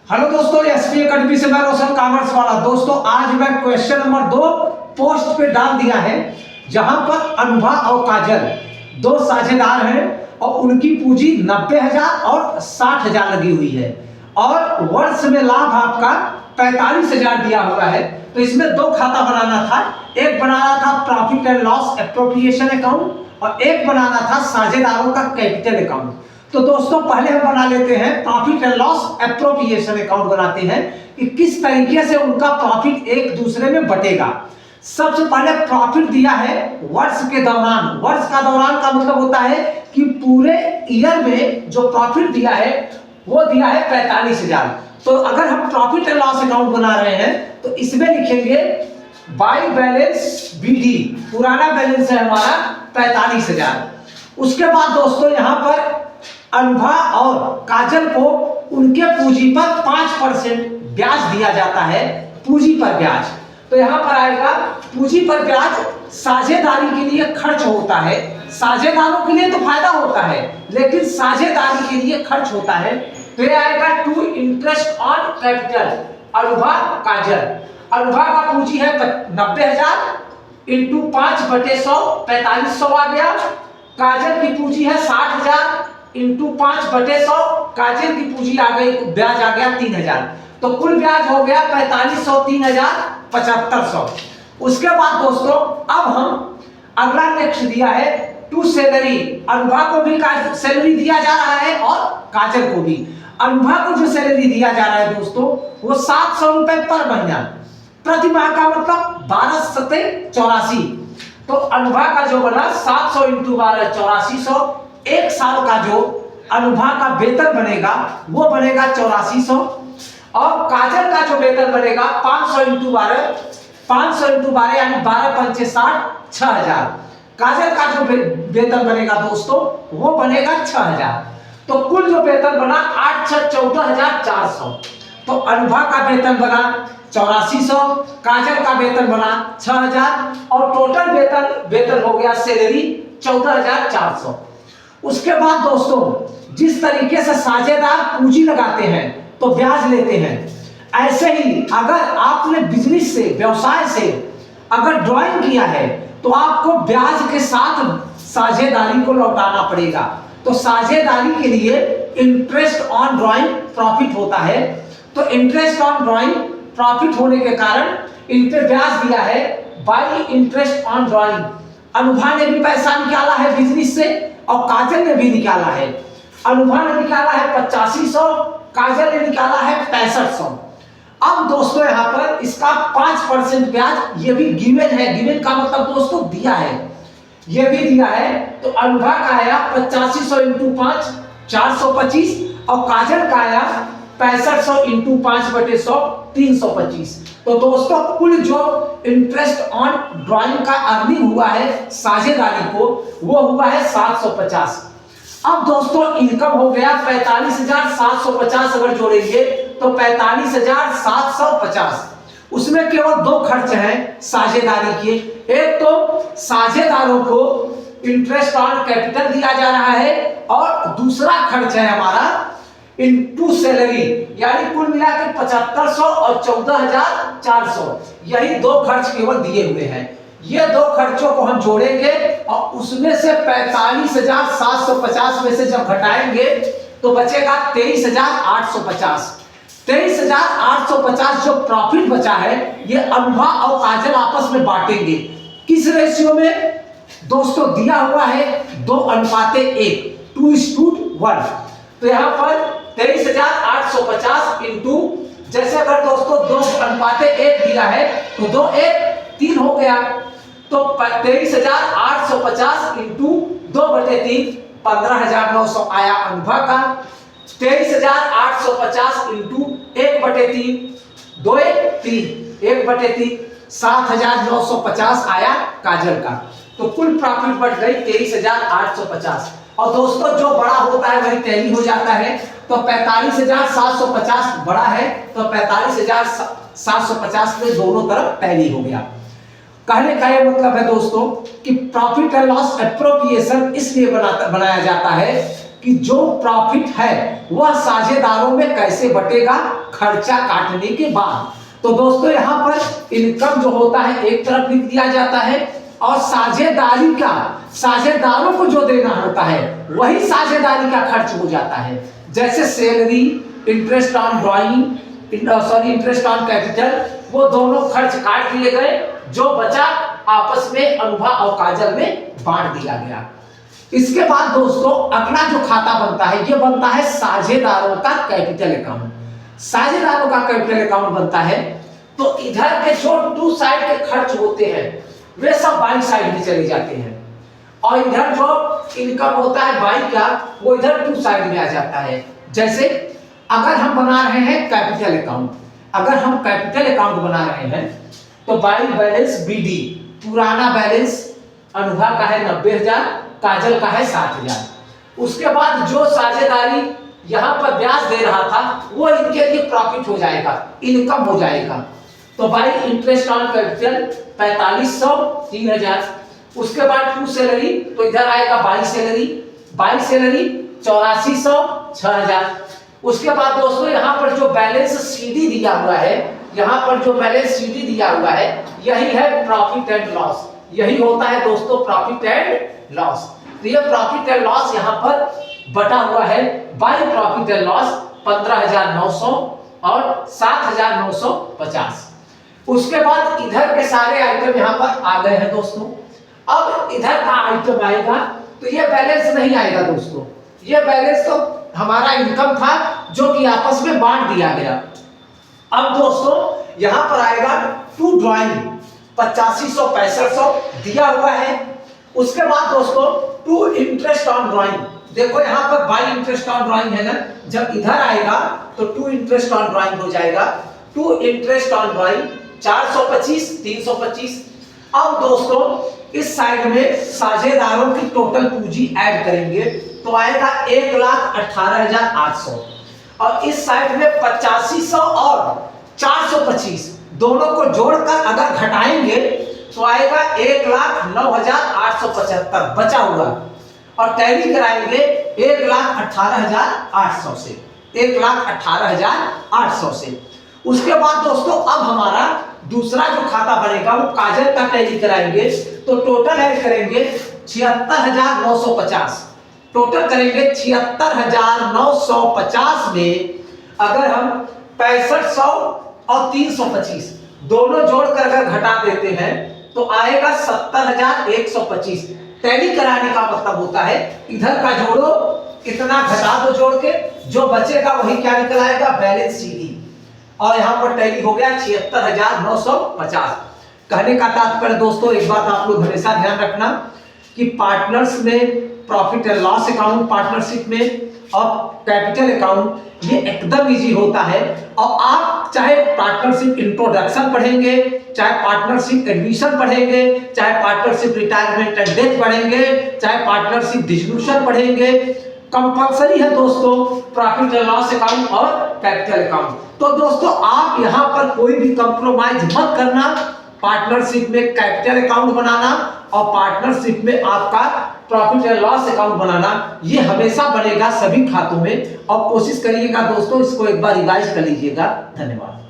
Hello दोस्तों, SP academy से मैं रोशन कॉमर्स वाला। दोस्तों आज मैं क्वेश्चन नंबर 2 पोस्ट पे डाल दिया है, जहां पर अनुभा और काजल दो साझेदार हैं और उनकी पूंजी 90,000 और 60,000 लगी हुई है और वर्ष में लाभ आपका 45,000 दिया हुआ है। तो इसमें दो खाता बनाना था, एक बनाना था profit and loss appropriation account और एक बनाना था साझेदारों का कैपिटल अकाउंट। तो दोस्तों पहले हम बना लेते हैं profit and loss appropriation account बनाते हैं कि किस तरीके से उनका प्रॉफिट एक दूसरे में बटेगा। सबसे पहले प्रॉफिट दिया है वर्ष के दौरान। वर्ष का दौरान का मतलब होता है कि पूरे ईयर में जो प्रॉफिट दिया है वो दिया है 45,000। तो अगर हम प्रॉफिट एंड लॉस अकाउंट बना रहे हैं तो इसमें लिखेंगे बाय बैलेंस बीडी, पुराना बैलेंस है हमारा 45,000। उसके बाद दोस्तों यहां पर अनुभा और काजल को उनके पूंजी पर 5% ब्याज दिया जाता है, पूंजी पर ब्याज। तो यहां पर आएगा पूंजी पर ब्याज साझेदारी के लिए खर्च होता है। साझेदारों के लिए तो फायदा होता है लेकिन साझेदारी के लिए खर्च होता है। तो ये आएगा to interest on capital Anubha Kajal. Anubha का पूंजी है 90,000 इंटू 5/100 4500 आ गया। काजल की पूंजी है 60,000 इंटू 5/100, काजल की पूंजी आ गई, ब्याज आ गया 3,000। तो कुल ब्याज हो गया 4500, 3,000, 7500। उसके बाद दोस्तों अब हम अगला नेक्स्ट दिया है टू सैलरी। अनुभा को भी सैलरी दिया जा रहा है और काजल को भी। अनुभा को जो सैलरी दिया जा रहा है दोस्तों वो 700 रुपए पर महीना, प्रति माह का मतलब 12 सत्ते 84। तो अनुभा का जो बना 700 इंटू 12 8400। एक साल का जो अनुभा का वेतन बनेगा वो बनेगा 8400 और काजल का जो वेतन बनेगा 500 इंटू 12 500 इंटू 12 यानी 12×5 = 60, 6,000। काजल का जो वेतन बनेगा दोस्तों वो बनेगा 6,000। तो कुल जो वेतन बना 8×6 = 14,400। तो अनुभा का वेतन बना 8400, काजल का वेतन बना 6,000 और टोटल वेतन हो गया सैलरी 14,400। उसके बाद दोस्तों जिस तरीके से साझेदार पूंजी लगाते हैं तो ब्याज लेते हैं, ऐसे ही अगर आपने बिजनेस से, व्यवसाय से अगर ड्राइंग किया है तो आपको ब्याज के साथ साझेदारी को लौटाना पड़ेगा। तो साझेदारी के लिए इंटरेस्ट ऑन ड्राइंग प्रॉफिट होता है। तो इंटरेस्ट ऑन ड्राइंग प्रॉफिट होने के कारण इन पे ब्याज दिया है bye interest on drawing. Anubha ने भी पैसा निकाला है बिजनेस से और काजल ने भी निकाला है। अनुभा ने निकाला है 8500, काजल ने निकाला है 6500। अब दोस्तों यहाँ पर इसका 5% ब्याज ये भी गिवन है। गिवन का मतलब दोस्तों दिया है, ये भी दिया है। तो अनुभा का आया 8500 इंटू 5 425 और काजल का आया 6500 इंटू 5/100 325। तो दोस्तों कुल जो इंटरेस्ट ऑन ड्राइंग का अर्निंग हुआ है साझेदारी को वो हुआ है 750। अब दोस्तों इनकम हो गया 45,750। अगर जोड़ेंगे तो 45,750। उसमें केवल दो खर्च हैं साझेदारी के। एक तो साझेदारों को इंटरेस्ट ऑन कैपिटल दिया जा रहा है और दूसरा खर्च है हमारा इनटू सैलरी, यानी कुल मिलाकर 7500 और 14,400। यही दो खर्च केवल दिए हुए हैं। ये दो खर्चों को हम जोड़ेंगे और उसमें से 45,750 में से जब घटाएंगे तो बचेगा 23,850। 23,850 जो प्रॉफिट बचा है ये अनुभा और काजल आपस में बांटेंगे। किस रेशियो में दोस्तों? दिया हुआ है 2:1, 2:1। तो यहां पर 23,850 इंटू, जैसे अगर दोस्तों 2:1 दिया है तो 2:1 हो गया। तो 23,850 इंटू 2/3 15,900 आया अनुभा का। 23,850 इंटू 1/3 2/3 1/3 7,950 आया काजल का। तो कुल प्रॉफिट बढ़ गई 23,850। और दोस्तों जो बड़ा होता है वही टैली हो जाता है। तो 45,750 बड़ा है तो 45,750 में दोनों तरफ टैली हो गया। कहने का ये मतलब है दोस्तों कि प्रॉफिट एंड लॉस एप्रोप्रिएशन इसलिए बनाया जाता है कि जो प्रॉफिट है वह साझेदारों में कैसे बटेगा खर्चा काटने के बाद। तो दोस्तों यहाँ पर इनकम जो होता है एक तरफ लिख दिया जाता है और साझेदारी का, साझेदारों को जो देना होता है वही साझेदारी का खर्च हो जाता है। जैसे salary, interest on drawing, interest on capital, वो दोनों खर्च काट दिए गए, जो बचा आपस में अनुभा और काजल में बांट दिया गया। इसके बाद दोस्तों अगला जो खाता बनता है ये बनता है साझेदारों का कैपिटल अकाउंट। साझेदारों का कैपिटल अकाउंट बनता है तो इधर के जो टू साइड के खर्च होते हैं वे सब बाई साइड में चले जाते हैं और इधर जो इनकम होता है बाई का वो इधर टू साइड में आ जाता है। जैसे अगर हम बना रहे हैं कैपिटल अकाउंट, अगर हम कैपिटल अकाउंट बना रहे हैं तो बाई बैलेंस बीडी, पुराना बैलेंस अनुभा का है 90,000, काजल का है 60,000। उसके बाद जो साझेदारी यहाँ पर ब्याज दे रहा था वो इनके लिए प्रॉफिट हो जाएगा, इनकम हो जाएगा। तो बाई इंटरेस्ट ऑन कैपिटल 4500, 3000। उसके बाद टू सैलरी तो इधर आएगा बाई सैलरी, 8400, 6000। उसके बाद दोस्तों यहाँ पर जो बैलेंस सीडी दिया हुआ है, यहाँ पर जो बैलेंस सीडी दिया हुआ है यही है प्रॉफिट एंड लॉस, यही होता है दोस्तों प्रॉफिट एंड लॉस। तो ये प्रॉफिट एंड लॉस यहाँ पर बटा हुआ है बाय प्रॉफिट एंड लॉस 15,900 और 7,950। उसके बाद इधर के सारे आइटम यहाँ पर आ गए हैं दोस्तों। अब इधर का आइटम आएगा तो ये बैलेंस नहीं आएगा दोस्तों, ये बैलेंस तो हमारा इनकम था जो कि आपस में बांट दिया गया। अब दोस्तों यहाँ पर आएगा टू ड्राइंग 8500, 6500 दिया हुआ है। उसके बाद दोस्तों टू इंटरेस्ट ऑन ड्राइंग, देखो यहाँ पर बाई इंटरेस्ट ऑन ड्राइंग है ना, जब इधर आएगा तो टू इंटरेस्ट ऑन ड्राइंग हो जाएगा। To interest on drawing 425, 325। अब दोस्तों इस साइड में साझेदारों की टोटल पूंजी ऐड करेंगे तो आएगा 1,18,800 और इस साइड में 8500 और 425 दोनों को जोड़कर अगर घटाएंगे तो आएगा 1,09,875 बचा हुआ और टैली कराएंगे 1,18,800 से, 1,18,800 से। उसके बाद दोस्तों अब हमारा दूसरा जो खाता बनेगा वो काजल का टैली कराएंगे तो टोटल ऐड करेंगे 76,950। टोटल करेंगे 76,950 में अगर हम 6500 और 325 दोनों जोड़कर अगर घटा देते हैं तो आएगा 70,125। टैली कराने का मतलब होता है इधर का जोड़ो, इतना घटा दो जोड़ के, जो बचेगा वही क्या निकल आएगा बैलेंस सीडी। और यहाँ पर टैली हो गया 76,950। कहने का तात्पर्य दोस्तों एक बात आप लोग हमेशा ध्यान रखना कि पार्टनर्स में profit and loss account, partnership में और कैपिटल अकाउंट ये एकदम इजी होता है। और आप चाहे पार्टनरशिप इंट्रोडक्शन पढ़ेंगे, चाहे पार्टनरशिप एडमिशन पढ़ेंगे, चाहे पार्टनरशिप रिटायरमेंट एंड डेथ पढ़ेंगे, चाहे पार्टनरशिप डिस्ट्रीब्यूशन पढ़ेंगे, कंपलसरी है दोस्तों प्रॉफिट एंड लॉस अकाउंट और कैपिटल अकाउंट। तो दोस्तों आप यहां पर कोई भी कंप्रोमाइज मत करना, पार्टनरशिप में कैपिटल अकाउंट बनाना और पार्टनरशिप में आपका प्रॉफिट एंड लॉस अकाउंट बनाना, ये हमेशा बनेगा सभी खातों में। और कोशिश करिएगा दोस्तों इसको एक बार रिवाइज कर लीजिएगा। धन्यवाद।